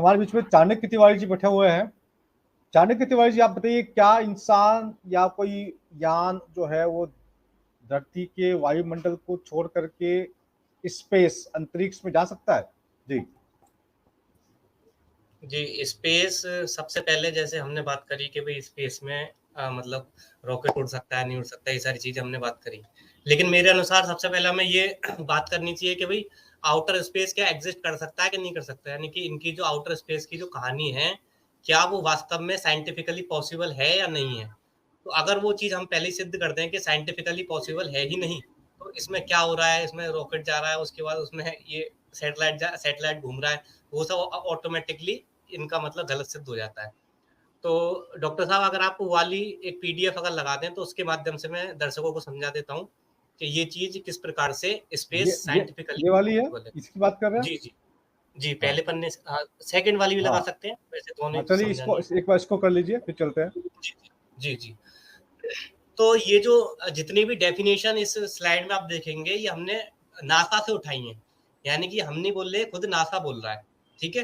हमारे बीच में चाणक्य तिवारी जी बैठे हुए हैं। चाणक्य तिवारी जी, आप बताइए, क्या इंसान या कोई यान जो है वो धरती के वायुमंडल को छोड़ करके स्पेस, अंतरिक्ष में जा सकता है? जी जी, स्पेस सबसे पहले जैसे हमने बात करी कि भाई स्पेस में मतलब रॉकेट उड़ सकता है, नहीं उड़ सकता, ये सारी चीज़ें हमने बात करी। लेकिन मेरे अनुसार सबसे पहले हमें ये बात करनी चाहिए कि भाई आउटर स्पेस क्या एग्ज़िस्ट कर सकता है कि नहीं कर सकता है? यानी कि इनकी जो आउटर स्पेस की जो कहानी है, क्या वो वास्तव में साइंटिफिकली पॉसिबल है या नहीं है? तो अगर वो चीज़ हम पहले ही सिद्ध कर दें कि साइंटिफिकली पॉसिबल है ही नहीं, तो इसमें क्या हो रहा है, इसमें रॉकेट जा रहा है, उसके बाद उसमें ये सैटेलाइट घूम रहा है, वो सब ऑटोमेटिकली इनका मतलब गलत सिद्ध हो जाता है। तो डॉक्टर साहब अगर आप वो वाली एक पीडीएफ अगर लगा दें तो उसके माध्यम से मैं दर्शकों को समझा देता हूँ कि ये चीज़ किस प्रकार से ये स्पेस ये साइंटिफिकली ये वाली है, पॉसिबल है। इसकी बात कर रहे हैं? जी, जी। जी, हाँ पहले पन्ने से सेकंड वाली भी लगा हाँ सकते हैं, वैसे दोनों हाँ, ही चलिए इसको समझानी है। एक बार इसको कर लीजिए, फिर चलते हैं। जी, जी। जी, जी। तो ये जो जितनी भी डेफिनेशन इस स्लाइड में आप देखेंगे ये हमने नासा से उठाई हैं। यानी कि हम नहीं बोल रहे, खुद नासा बोल रहा है। ठीक है?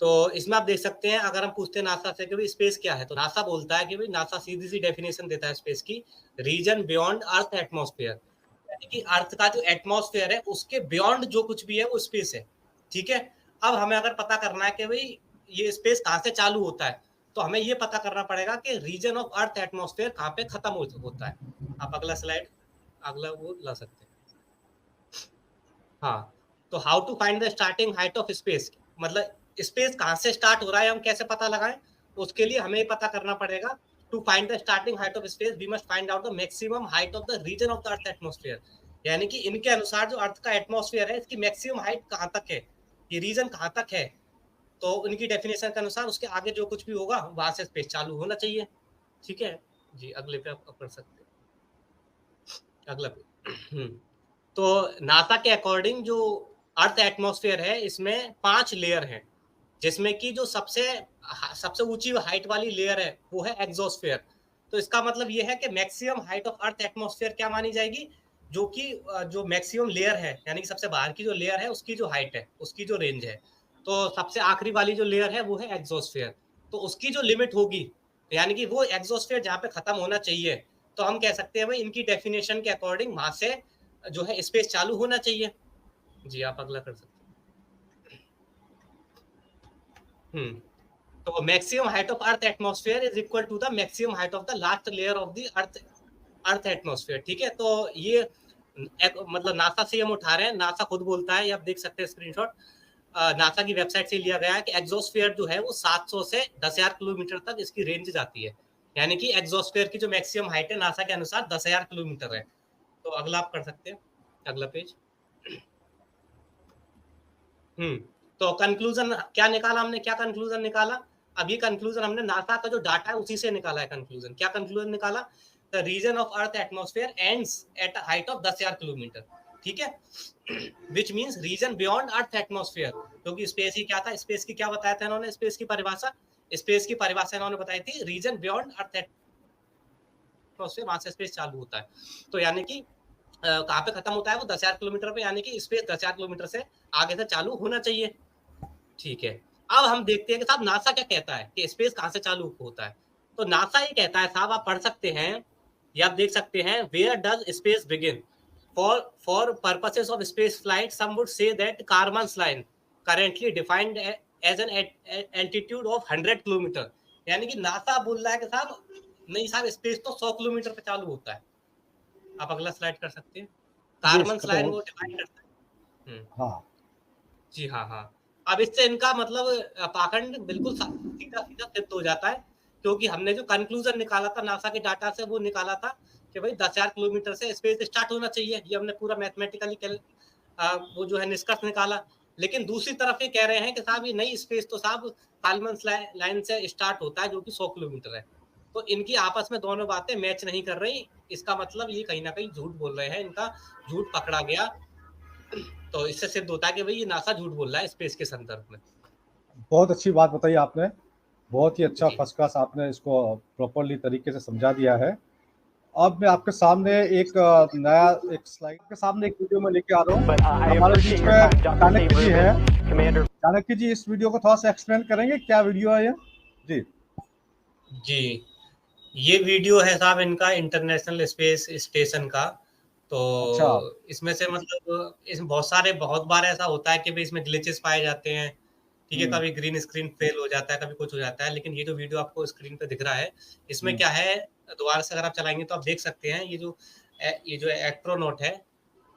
तो इसमें आप देख सकते हैं अगर हम पूछते हैं नासा से कि भाई स्पेस क्या है, तो नासा बोलता है कि भाई नासा सीधी सी डेफिनेशन देता है स्पेस की, रीजन बियॉन्ड अर्थ एटमॉस्फेयर। यानी कि अर्थ का जो एटमॉस्फेयर है उसके बियॉन्ड जो कुछ भी है वो स्पेस है। ठीक है? अब हमें अगर पता करना है कि भाई ये स्पेस कहाँ से चालू होता है, तो हमें ये पता करना पड़ेगा कि रीजन ऑफ अर्थ एटमॉस्फेयर कहाँ पे खत्म होता है। आप अगला स्लाइड, अगला वो ला सकते हैं। हाँ, तो how to find the starting height of space, मतलब स्पेस कहाँ से स्टार्ट हो रहा है हम कैसे पता लगाएं? तो उसके लिए हमें ये पता करना पड़ेगा, to find the starting height of space we must find out the maximum height of the region of the earth atmosphere. यानी कि इनके अनुसार जो अर्थ का एटमॉस्फेयर है इसकी मैक्सिमम हाइट कहाँ तक है, ये रीजन कहाँ तक है। तो उनकी डेफिनेशन के अनुसार उसके आगे जो कुछ भी होगा वहां से स्पेस चालू होना चाहिए। ठीक है जी, अगले पे आप कर सकते हैं, अगला पे। तो नासा के अकॉर्डिंग जो अर्थ एटमॉस्फेयर है इसमें 5 लेयर हैं, जिसमें कि जो सबसे सबसे ऊंची हाइट वाली लेयर है वो है एग्जोस्फेयर। तो इसका मतलब ये है कि maximum height of earth atmosphere क्या मानी जाएगी, जो कि जो मैक्सिमम लेयर है यानी कि सबसे बाहर की जो लेयर है उसकी जो हाइट है, उसकी जो रेंज है। तो सबसे आखिरी वाली जो लेयर है वो है एग्जोस्फेयर। तो उसकी जो लिमिट होगी, यानी कि वो एग्जोस्फेयर जहाँ पे खत्म होना चाहिए, तो हम कह सकते हैं भाई इनकी डेफिनेशन के अकॉर्डिंग वहां से जो है स्पेस चालू होना चाहिए। जी, आप अगला कर सकते हैं। तो maximum height of earth atmosphere is equal to the maximum height of the last layer of the earth atmosphere. ठीक है? तो ये मतलब नासा से हम उठा रहे हैं, नासा खुद बोलता है, ये आप देख सकते हैं स्क्रीनशॉट, नासा की वेबसाइट से लिया गया है कि एग्जोस्फेयर जो है वो 700 से 10,000 किलोमीटर तक इसकी रेंज जाती है। यानी कि एग्जोस्फेयर की जो मैक्सिमम हाइट है नासा के अनुसार 10,000 किलोमीटर है। तो अगला आप कर सकते हैं, अगला पेज। तो कंक्लूजन क्या निकाला हमने, क्या कंक्लूजन निकाला? अब ये कंक्लूजन हमने नासा का जो डाटा है उसी से निकाला है कंक्लूजन। क्या कंक्लूजन निकाला? The region of earth atmosphere ends at a height of 10,000 kilometre. ठीक है? Which means region beyond earth atmosphere. क्योंकि स्पेस ही क्या था, स्पेस की क्या बताया था इन्होंने, स्पेस की परिभाषा, स्पेस की परिभाषा इन्होंने बताई थी रीजन बियॉन्ड अर्थ एटमॉस्फेयर, वहां से स्पेस चालू होता है। तो यानी कि कहाँ पे खत्म होता है वो 10,000 किलोमीटर पे, यानी कि स्पेस 10,000 किलोमीटर से आगे से चालू होना चाहिए। ठीक है? अब हम देखते हैं कि साहब नासा क्या कहता है कि स्पेस कहाँ से चालू होता है। तो नासा ये कहता है साहब, आप पढ़ सकते हैं या आप देख सकते हैं, where does space begin, for purposes of space flight some would say that Karman's line currently defined as an altitude of 100 kilometre. यानी कि नासा बोल रहा है कि साहब नहीं साहब, स्पेस तो 100 किलोमीटर पे चालू होता है। आप अगला स्लाइड कर सकते हैं, जी, कारमन्स लाइन वो डिफाइन करता है। हाँ जी हाँ, हाँ। अब इससे इनका मतलब पाखंड बिल्कुल सीधा-सीधा सिद्ध हो जाता है, क्योंकि हमने जो कंक्लूज़न निकाला था नासा के डाटा से, वो निकाला था कि भई 10,000 किलोमीटर से स्पेस स्टार्ट होना चाहिए। ये हमने पूरा मैथमेटिकली वो जो है निष्कर्ष निकाला। लेकिन दूसरी तरफ ये कह रहे हैं कि साहब ये नई स्पेस तो साहब काल्मन लाइन से स्टार्ट होता है, जो कि 100 किलोमीटर है। तो इनकी आपस में दोनों बातें मैच नहीं कर रही। इसका मतलब ये कहीं न कहीं झूठ बोल रहे हैं, इनका झूठ पकड़ा गया। तो इससे सिद्ध होता है कि भाई ये नासा झूठ बोल रहा है स्पेस के संदर्भ में। बहुत अच्छी बात बताई आपने, बहुत ही अच्छा, जी। फर्स्ट क्लास आपने इसको प्रॉपरली तरीके से समझा दिया है। अब मैं आपके सामने एक नया एक स्लाइड के सामने एक वीडियो में लेके आ रहा हूँ। हमारे बीच में चाणक्य जी हैं। चाणक्य जी इस वीडियो को थोड़ा सा एक्सप्लेन करेंगे, क्या वीडियो है ये? जी जी, ये वीडियो है साहब इनका इंटरनेशनल स्पेस स्टेशन का। तो अच्छा। इसमें से मतलब इसमें बहुत बार ऐसा होता है कि भाई इसमें ग्लिचेस पाए जाते हैं, ठीक है, हम्म, कभी ग्रीन स्क्रीन फेल हो जाता है, कभी कुछ हो जाता है। लेकिन ये जो वीडियो आपको स्क्रीन पे दिख रहा है, इसमें हम्म, क्या है, दोबारा से अगर आप चलाएंगे तो आप देख सकते हैं, ये जो एस्ट्रोनॉट है,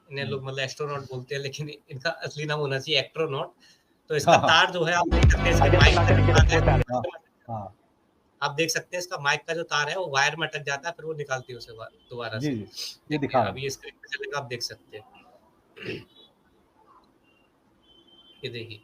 इन्हें हम्म, लोग मतलब एस्ट्रोनॉट बोलते हैं, लेकिन इनका असली नाम होना चाहिए एक्ट्रोनॉट। तो इसका हाँ हाँ तार जो है आप देख सकते हैं, इसके माइक का जो तार है, हाँ हाँ, आप देख सकते हैं इसका माइक का जो तार है वो वायर में अटक जाता है, फिर वो निकालती है उसे दोबारा जी से। जी, ये देखिए दिखा रहे हैं। अभी स्क्रीन पे चलेगा, आप देख सकते हैं। ये देखिए,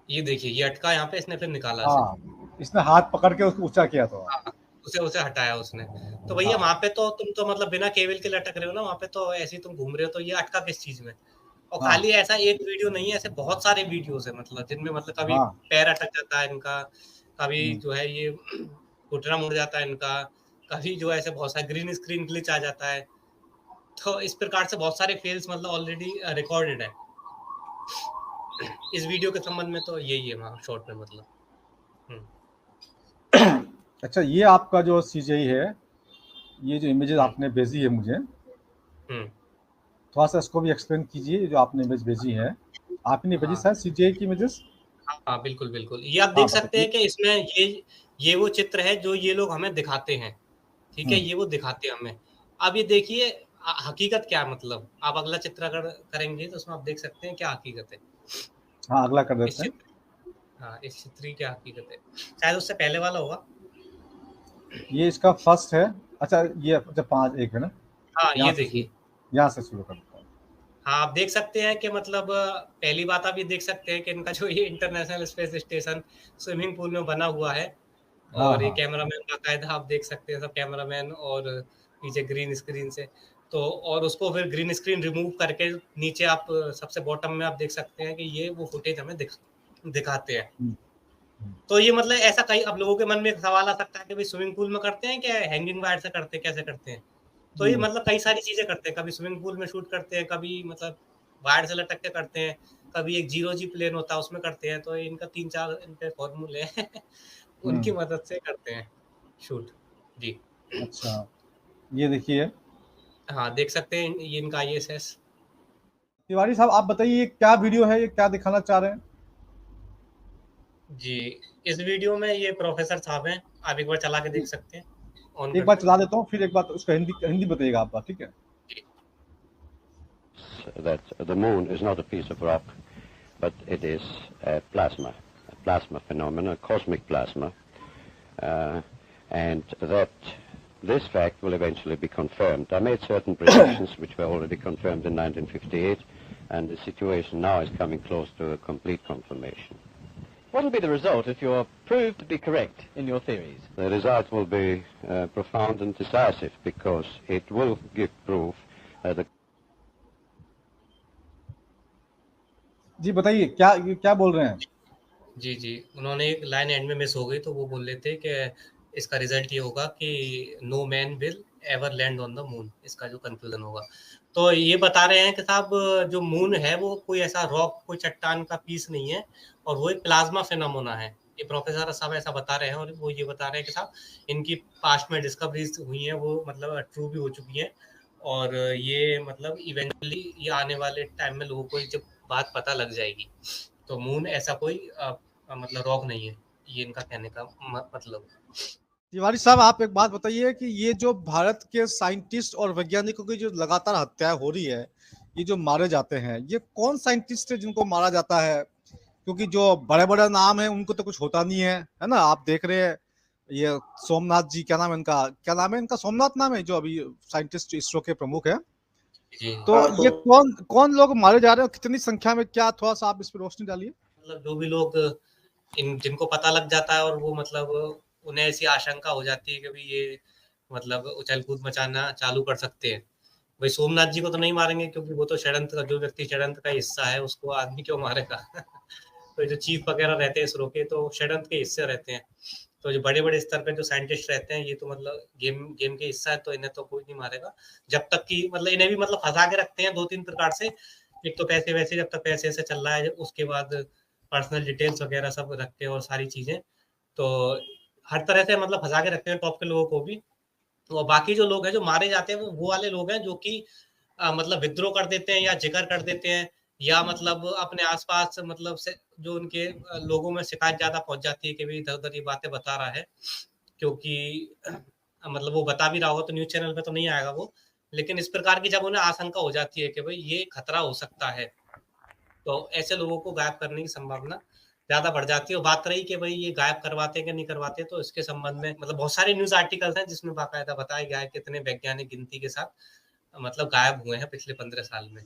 ये देखिए, ये अटका यहाँ पे, इसने फिर निकाला इसे। हाँ, इसने हाथ पकड़ के उसको ऊंचा किया था। हाँ, उसे उसे हटाया उसने। तो भैया हाँ वहां पे तो तुम तो मतलब बिना केबल के लटक रहे हो ना, वहां पे तो ऐसे ही तुम घूम रहे हो, तो ये अटका किस चीज में? और हाँ खाली ऐसा एक वीडियो नहीं है, ऐसे बहुत सारे वीडियोस है मतलब, जिनमें मतलब कभी हाँ, पैर अटक जाता है इनका, कभी हम्म, जो है ये घुटना मुड़ जाता है इनका, कभी जो है ऐसे बहुत सारे ग्रीन स्क्रीन ग्लिच आ जाता है। तो इस प्रकार से बहुत सारे फेल्स मतलब ऑलरेडी रिकॉर्डेड है। इस वीडियो के संबंध में तो यही है वहाँ शॉर्ट में मतलब। अच्छा, ये आपका जो सीजीआई है, ये जो इमेजेस हुँ, आपने भेजी है मुझे, हुँ। थोड़ा सा इसको भी एक्सप्लेन कीजिए। ये जो आपने इमेज भेजी है, आपने भेजी हाँ, शायद सीजीआई की इमेजेस? हाँ, हाँ, बिल्कुल, बिल्कुल। ये आप हाँ देख सकते बताइए। हैं कि इसमें ये वो चित्र है जो ये लोग हमें दिखाते हैं, ठीक है? हम्म, ये वो दिखाते हैं हमें। अब ये देखिए हकीकत क्या है मतलब, आप अगला चित्र अगर करेंगे तो उसमें आप देख सकते हैं क्या हकीकत है। हाँ अगला कर इस देते हैं। चित्र हाँ, इस चित्र की क्या हकीकत है। शायद उससे पहले वाला होगा। ये इसका फर्स्ट है। अच्छा ये जब 5 एक है ना, हाँ, यहाँ ये से शुरू, देखिए। यहाँ से शुरू करता हूँ। हाँ, आप देख सकते हैं कि मतलब पहली बात आप ये देख सकते हैं कि इनका जो ये international space station swimming pool में बना हुआ है, हाँ और ये हाँ, कैमरामैन बाकायदा आप देख सकते हैं, सब कैमरामैन और पीछे ग्रीन स्क्रीन से। तो और उसको फिर ग्रीन स्क्रीन रिमूव करके नीचे आप सबसे बॉटम में आप देख सकते हैं कि ये वो फुटेज हमें दिखाते हैं। हम्म, हम्म, तो ये मतलब ऐसा कई अब लोगों के मन में एक सवाल आ सकता है कि भाई स्विमिंग पूल में करते हैं क्या हैंगिंग वायर से करते हैं, कैसे करते हैं? तो ये हम्म, मतलब कई सारी चीज़ें करते हैं, कभी स्विमिंग पूल में शूट करते हैं, कभी मतलब वायर से लटक के करते हैं, कभी एक ज़ीरो जी प्लेन होता है उसमें करते हैं, तो इनका 3-4 इनके फ़ॉर्मूले हैं, उनकी हम्म, मदद से करते हैं शूट। जी। अच्छा ये देखिए। हाँ, देख सकते हैं ये इनका आईएसएस। तिवारी साहब आप बताइए ये क्या वीडियो है, ये क्या दिखाना चाह रहे हैं? जी, इस वीडियो में ये प्रोफ़ेसर साहब हैं, आप एक बार चला के देख सकते हैं, ऑन एक बार करके। चला देता हूँ, फिर एक बार उसका हिंदी हिंदी बताइएगा आप बात, ठीक है? जी, that the moon is not a piece of rock, but it is a plasma phenomena, cosmic plasma, and that this fact will eventually be confirmed. I made certain predictions which were already confirmed in 1958, and the situation now is coming close to a complete confirmation. What will be the result if you're proved to be correct in your theories? The result will be profound and decisive because it will give proof that जी बताइए क्या ये क्या बोल रहे हैं? जी, जी। उन्होंने एक line and में मिस हो गई, तो वो बोल रहे थे कि इसका रिज़ल्ट ये होगा कि no man will ever land on the moon, इसका जो कन्क्लूज़न होगा। तो ये बता रहे हैं कि साहब जो मून है वो कोई ऐसा रॉक, कोई चट्टान का पीस नहीं है, और वो एक प्लाज़्मा फिनोमेना है। ये प्रोफ़ेसर साहब ऐसा बता रहे हैं, और वो ये बता रहे हैं कि साहब इनकी पास्ट में डिस्कवरीज़ हुई हैं, वो मतलब ट्रू भी हो चुकी हैं, और ये मतलब इवेंचुअली ये आने वाले टाइम में लोगों को ये जब बात पता लग जाएगी, तो मून ऐसा कोई मतलब रॉक नहीं है, ये इनका कहने का मतलब। तिवारी साहब आप एक बात बताइए कि ये जो भारत के साइंटिस्ट और वैज्ञानिकों की जो लगातार हत्याएं हो रही है, ये जो मारे जाते हैं, ये कौन साइंटिस्ट है जिनको मारा जाता है? क्योंकि जो बड़े बड़े नाम है उनको तो कुछ होता नहीं है ना? आप देख रहे हैं ये सोमनाथ जी, क्या नाम है इनका, क्या नाम है इनका, सोमनाथ नाम है जो अभी साइंटिस्ट इसरो के प्रमुख है। जी, तो ये कौन कौन लोग मारे जा रहे हैं, कितनी संख्या में, क्या थोड़ा सा आप इस पर रोशनी डालिए। मतलब जो भी लोग इन जिनको पता लग जाता है, और वो मतलब उन्हें ऐसी आशंका हो जाती है कि भाई ये मतलब उछल-कूद मचाना चालू कर सकते हैं। भाई सोमनाथ जी को तो नहीं मारेंगे, क्योंकि वो तो षड्यंत्र का, जो व्यक्ति षड्यंत्र का हिस्सा है उसको आदमी क्यों मारेगा? तो जो चीफ वगैरह रहते हैं इसरो के, तो षड्यंत्र के हिस्से रहते हैं। तो जो बड़े-बड़े स्तर पे जो साइंटिस्ट रहते हैं, ये तो मतलब गेम के हिस्सा है, तो इन्हें तो कोई नहीं मारेगा। जब तक कि मतलब इन्हें भी मतलब फँसा के रखते हैं 2-3 प्रकार से। एक तो पैसे-वैसे, जब तक पैसे ऐसे चल रहा है, उसके बाद पर्सनल डिटेल्स वगैरह सब रख के और सारी चीज़ें। तो हर तरह से मतलब फँसा के रखते हैं टॉप के लोगों को भी। और बाकी जो लोग हैं, जो मारे जाते हैं, वो वाले लोग हैं जो कि मतलब विद्रोह कर देते हैं या जिक्र कर देते हैं, या मतलब अपने आस-पास मतलब से जो उनके लोगों में शिकायत ज़्यादा पहुँच जाती है कि भई इधर-उधर ये बातें बता रहा है। क्योंकि मतलब वो बता भी रहा होगा तो न्यूज़ चैनल पे तो नहीं आएगा वो। लेकिन इस प्रकार की जब उन्हें आशंका हो जाती है कि भई ये खतरा हो सकता है, तो ऐसे लोगों को गायब करने की संभावना ज़्यादा बढ़ जाती है। और बात रही कि भई ये गायब करवाते हैं कि नहीं करवाते, तो इसके संबंध में मतलब बहुत सारे न्यूज़ आर्टिकल्स हैं जिसमें बाकायदा बताया गया है कि कितने वैज्ञानिक गिनती के साथ मतलब गायब हुए हैं पिछले 15 साल में।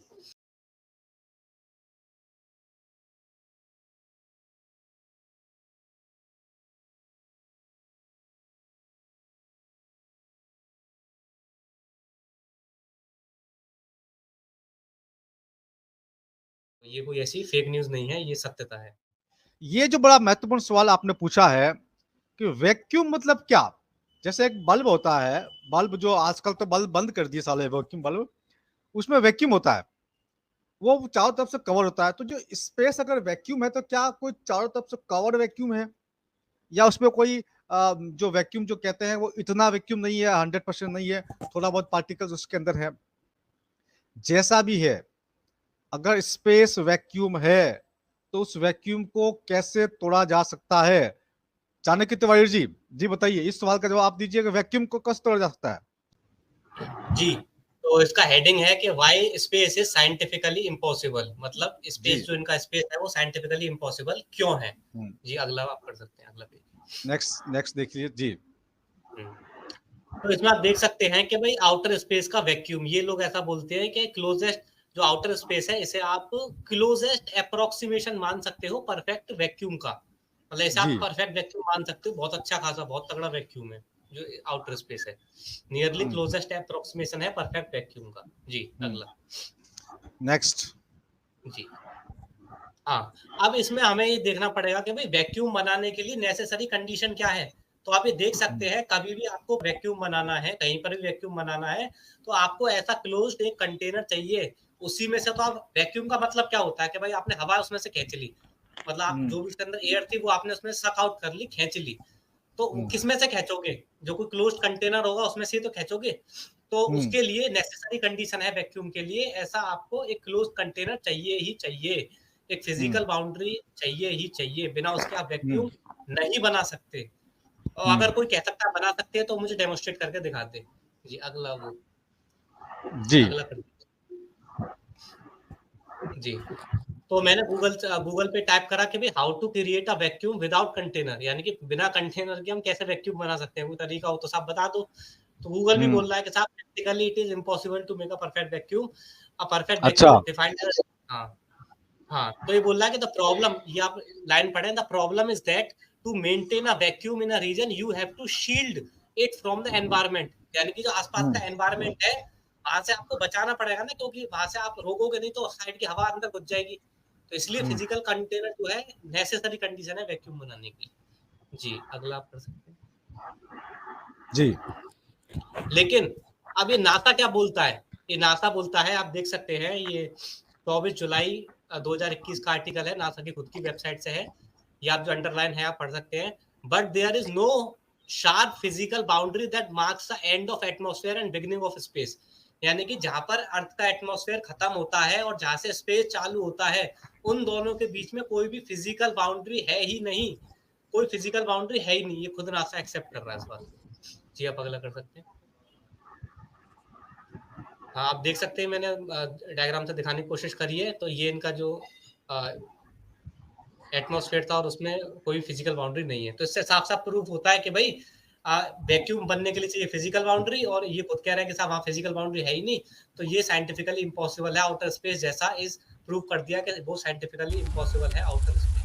ये कोई ऐसी फेक न्यूज़ नहीं है, ये सत्यता है। ये जो बड़ा महत्वपूर्ण सवाल आपने पूछा है कि वैक्यूम मतलब क्या? जैसे एक बल्ब होता है, बल्ब जो आजकल तो बल्ब बंद कर दिए साले वैक्यूम बल्ब, उसमें वैक्यूम होता है। वो चारों तरफ से कवर होता है, तो जो स्पेस अगर वैक्यूम है, तो क्या कोई चारों तरफ से कवर्ड वैक्यूम है? या उसमें कोई जो वैक्यूम जो कहते हैं वो इतना वैक्यूम नहीं है, 100% नहीं है, थोड़ा बहुत पार्टिकल्स उसके अंदर है। जैसा भी है, अगर स्पेस वैक्यूम है, तो उस वैक्यूम को कैसे तोड़ा जा सकता है? चाणक्य तिवारी जी, जी बताइए, इस सवाल का जवाब आप दीजिए कि वैक्यूम को कैसे तोड़ा जा सकता है? जी, तो इसका हेडिंग है कि why space is scientifically impossible, मतलब जी। स्पेस जो इनका स्पेस है वो साइंटिफिकली इम्पॉसिबल क्यों है? हुँ, जी, अगला आप कर सकते हैं, अगला पेज। नेक्स्ट देखिए जी। हुँ। तो इसमें आप देख सकते हैं कि भई आउटर स्पेस का वैक्यूम, ये लोग ऐसा बोलते हैं कि क्लोज़ेस्ट जो आउटर स्पेस है, इसे आप क्लोज़ेस्ट एप्रोक्सिमेशन मान सकते हो परफेक्ट वैक्यूम का। मतलब इसे आप जी, परफेक्ट वैक्यूम मान सकते हो, बहुत अच्छा खासा, बहुत तगड़ा वैक्यूम है, जो आउटर स्पेस है। नियरली हुँ, क्लोज़ेस्ट एप्रोक्सिमेशन है परफेक्ट वैक्यूम का। जी, हुँ, अगला। नेक्स्ट। जी। हाँ, अब इसमें हमें ये देखना पड़ेगा कि भई वैक्यूम बनाने के लिए नेसेसरी कंडीशन क्या है? तो आप ये देख हुँ, सकते हैं, कभी भी आपको वैक्यूम बनाना है, कहीं पर भी वैक्यूम बनाना है, तो आपको ऐसा क्लोज़्ड एक कंटेनर चाहिए। उसी में से तो आप वैक्यूम का मतलब क्या होता है कि भाई आपने हवा उसमें से खींच ली। मतलब आप हुँ, जो भी उसके अंदर एयर थी वो आपने उसमें सक आउट कर ली, खींच ली। तो हुँ, किसमें से खींचोगे? जो कोई क्लोज़्ड कंटेनर होगा उसमें से ही तो खींचोगे। तो हुँ, उसके लिए नेसेसरी कंडीशन है वैक्यूम के लिए, ऐसा आपको एक क्लोज़्ड कंटेनर चाहिए ही चाहिए। एक हुँ, फिजिकल बाउंड्री चाहिए ही चाहिए, बिना उसके आप हुँ, वैक्यूम नहीं बना सकते। और हुँ, अगर कोई कह सकता है बना सकते हैं तो मुझे डेमोंस्ट्रेट करके दिखा दे। जी, अगला वो जी, अगला कर जी। तो मैंने गूगल पे टाइप करा कि भई how to create a vacuum without container, यानी कि बिना कंटेनर के हम कैसे वैक्यूम बना सकते हैं, कोई तरीका हो तो साहब बता दो। तो गूगल भी हुँ, बोल रहा है कि साहब practically it is impossible to make a perfect vacuum. A perfect अच्छा, वैक्यूम इज़ डिफाइंड एज़ हाँ। हाँ, तो ये बोल रहा है कि द प्रॉब्लम, ये आप लाइन पढ़ें, the problem is that to maintain a vacuum in a region you have to shield it from the environment, यानी कि जो आस-पास हुँ, का एनवायरनमेंट है, वहाँ से आपको बचाना पड़ेगा ना, क्योंकि वहाँ से आप रोकोगे नहीं तो साइड की हवा अंदर घुस जाएगी। तो इसलिए हुँ, फिजिकल कंटेनर जो है नेसेसरी कंडीशन है वैक्यूम बनाने की। जी, अगला आप कर सकते हैं। जी, लेकिन अब ये नासा क्या बोलता है? ये नासा बोलता है, आप देख सकते हैं, ये 24 जुलाई 2021 का आर्टिकल है, नासा की खुद की वेबसाइट से है। ये आप जो अंडरलाइन है आप पढ़ सकते हैं। But there is no sharp physical boundary that marks the end of atmosphere and beginning of space. यानी कि जहाँ पर अर्थ का एटमॉस्फेयर खत्म होता है और जहाँ से स्पेस चालू होता है, उन दोनों के बीच में कोई भी फिजिकल बाउंड्री है ही नहीं। कोई फिजिकल बाउंड्री है ही नहीं। ये खुद नासा एक्सेप्ट कर रहा है इस बात को। जी, आप अगला कर सकते हैं। हाँ, आप देख सकते हैं, मैंने डायग्राम से दिखाने की कोशिश करी है, तो ये इनका जो अ, एटमॉस्फेयर था और उसमें कोई फिजिकल बाउंड्री नहीं है। तो इससे साफ-साफ प्रूफ होता है कि भई वैक्यूम बनने के लिए चाहिए फिजिकल बाउंड्री, और ये खुद कह रहे हैं कि साहब वहाँ फिजिकल बाउंड्री है ही नहीं, तो ये साइंटिफिकली इम्पॉसिबल है। आउटर स्पेस जैसा इज़ प्रूव कर दिया कि वो साइंटिफिकली इम्पॉसिबल है आउटर स्पेस।